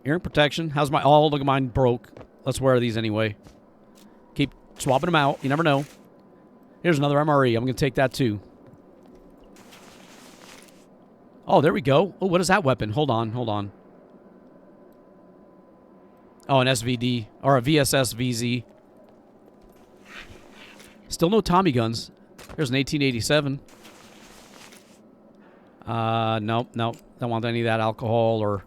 Speaker 1: Earring protection. How's my... Oh, look at mine broke. Let's wear these anyway. Keep swapping them out. You never know. Here's another MRE. I'm going to take that too. Oh, there we go. Oh, what is that weapon? Hold on, hold on. Oh, an SVD. Or a VSS VZ. Still no Tommy guns. There's an 1887. Nope, nope. Don't want any of that alcohol or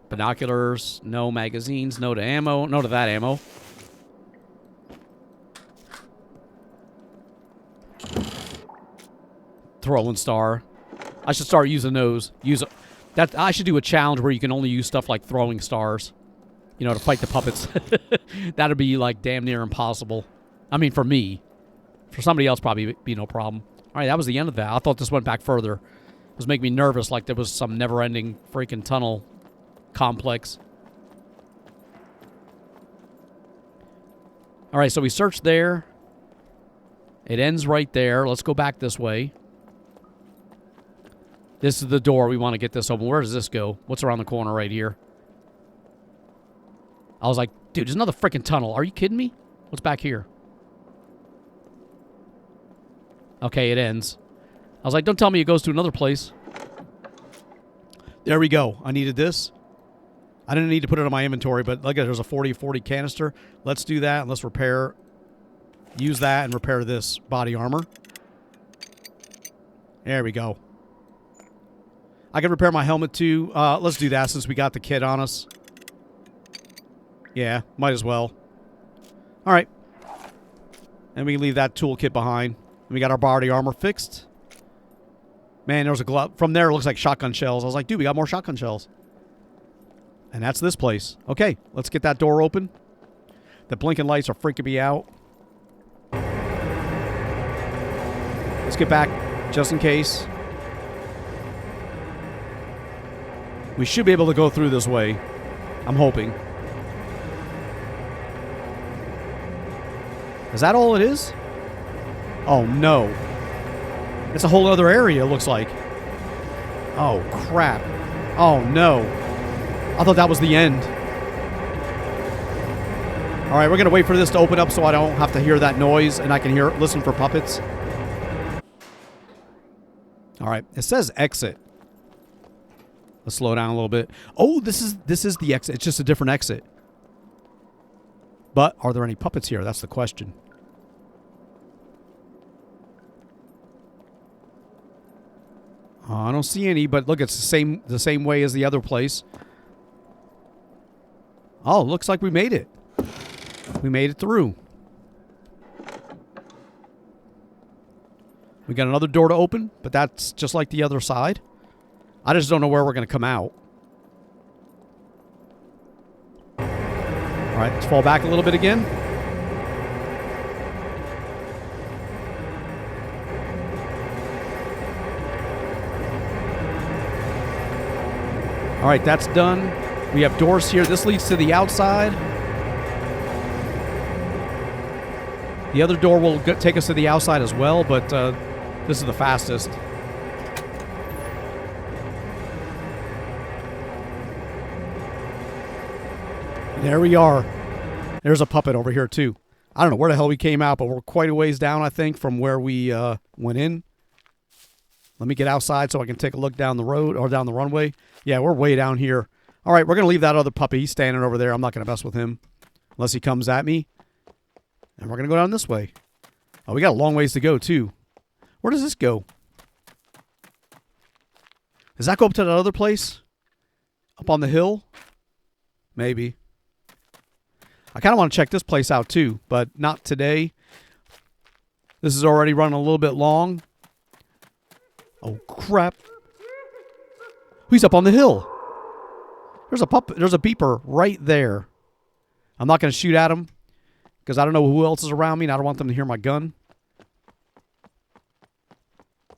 Speaker 1: binoculars. No magazines. No to ammo. No to that ammo. Throwing star. I should start using those. I should do a challenge where you can only use stuff like throwing stars. You know, to fight the puppets. That'd be like damn near impossible. I mean, for me. For somebody else, probably be no problem. All right, that was the end of that. I thought this went back further. It was making me nervous, like there was some never-ending freaking tunnel complex. All right, so we searched there. It ends right there. Let's go back this way. This is the door. We want to get this open. Where does this go? What's around the corner right here? I was like, dude, there's another freaking tunnel. Are you kidding me? What's back here? Okay, it ends. I was like, don't tell me it goes to another place. There we go. I needed this. I didn't need to put it in my inventory, but look at there's a 40-40 canister. Let's do that and let's repair. Use that and repair this body armor. There we go. I can repair my helmet too. Let's do that since we got the kit on us. Yeah, might as well. All right. And we can leave that toolkit behind. We got our body armor fixed. Man, there was a glove. From there, it looks like shotgun shells. I was like, dude, we got more shotgun shells. And that's this place. Okay, let's get that door open. The blinking lights are freaking me out. Let's get back just in case. We should be able to go through this way. I'm hoping. Is that all it is? Oh, no. It's a whole other area, it looks like. Oh, crap. Oh, no. I thought that was the end. All right, we're going to wait for this to open up so I don't have to hear that noise and I can listen for puppets. All right, it says exit. Let's slow down a little bit. Oh, this is the exit. It's just a different exit. But are there any puppets here? That's the question. I don't see any, but look, it's the same way as the other place. Oh, looks like we made it. We made it through. We got another door to open, but that's just like the other side. I just don't know where we're going to come out. All right, let's fall back a little bit again. All right, that's done. We have doors here. This leads to the outside. The other door will take us to the outside as well, but this is the fastest. There we are. There's a puppet over here, too. I don't know where the hell we came out, but we're quite a ways down, I think, from where we went in. Let me get outside so I can take a look down the road or down the runway. Yeah, we're way down here. All right, we're going to leave that other puppy. He's standing over there. I'm not going to mess with him unless he comes at me. And we're going to go down this way. Oh, we got a long ways to go, too. Where does this go? Does that go up to that other place? Up on the hill? Maybe. I kind of want to check this place out, too, but not today. This is already running a little bit long. Oh, crap. He's up on the hill. There's a beeper right there. I'm not going to shoot at him because I don't know who else is around me and I don't want them to hear my gun.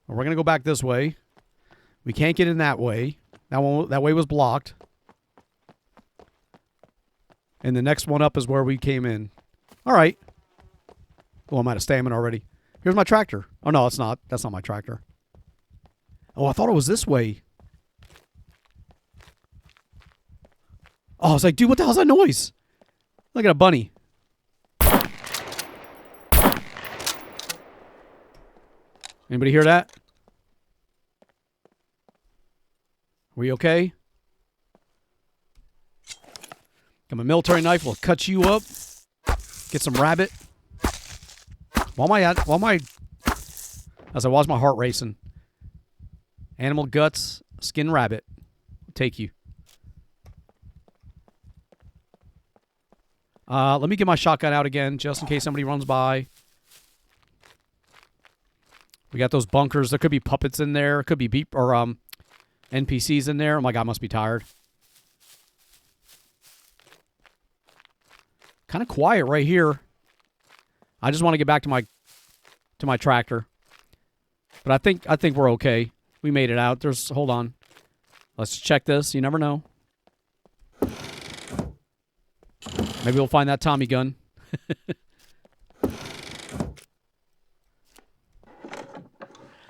Speaker 1: We're going to go back this way. We can't get in that way. That way was blocked. And the next one up is where we came in. All right. Oh, I'm out of stamina already. Here's my tractor. Oh, no, it's not. That's not my tractor. Oh, I thought it was this way. Oh, I was like, dude, what the hell's that noise? Look at a bunny. Anybody hear that? Are we okay? Got my military knife. We'll cut you up. Get some rabbit. Why am I my heart racing? Animal guts, skin rabbit. I'll take you. Let me get my shotgun out again, just in case somebody runs by. We got those bunkers. There could be puppets in there. It could be NPCs in there. Oh my god, I must be tired. Kind of quiet right here. I just want to get back to my tractor. But I think we're okay. We made it out. Hold on. Let's check this. You never know. Maybe we'll find that Tommy gun.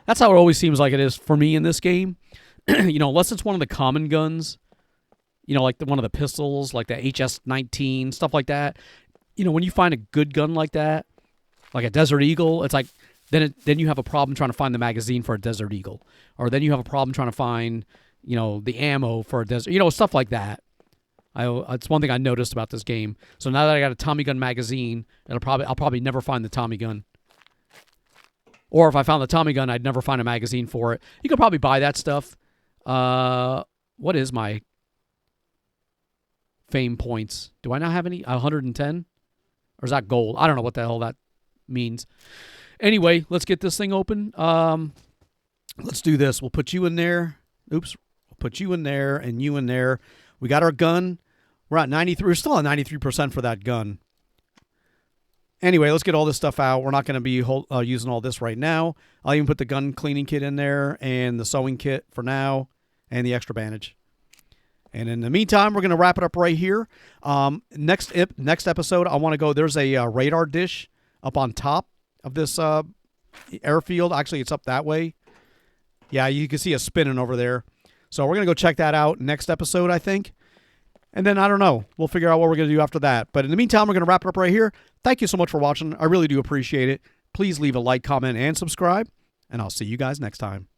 Speaker 1: That's how it always seems like it is for me in this game. You know, unless it's one of the common guns. You know, like one of the pistols, like the HS-19, stuff like that. You know, when you find a good gun like that, like a Desert Eagle, it's like, then you have a problem trying to find the magazine for a Desert Eagle. Or then you have a problem trying to find, you know, the ammo for a Desert, you know, stuff like that. It's one thing I noticed about this game. So now that I got a Tommy gun magazine, I'll probably never find the Tommy gun. Or if I found the Tommy gun, I'd never find a magazine for it. You could probably buy that stuff. What is my fame points? Do I not have any? 110? Or is that gold? I don't know what the hell that means. Anyway, let's get this thing open. Let's do this. We'll put you in there. Oops. We'll put you in there and you in there. We got our gun. We're at 93. We're still at 93% for that gun. Anyway, let's get all this stuff out. We're not going to be using all this right now. I'll even put the gun cleaning kit in there and the sewing kit for now and the extra bandage. And in the meantime, we're going to wrap it up right here. Next episode, I want to go. There's a radar dish up on top of this airfield. Actually, it's up that way. Yeah, you can see it spinning over there. So we're going to go check that out next episode, I think. And then, I don't know. We'll figure out what we're going to do after that. But in the meantime, we're going to wrap it up right here. Thank you so much for watching. I really do appreciate it. Please leave a like, comment, and subscribe. And I'll see you guys next time.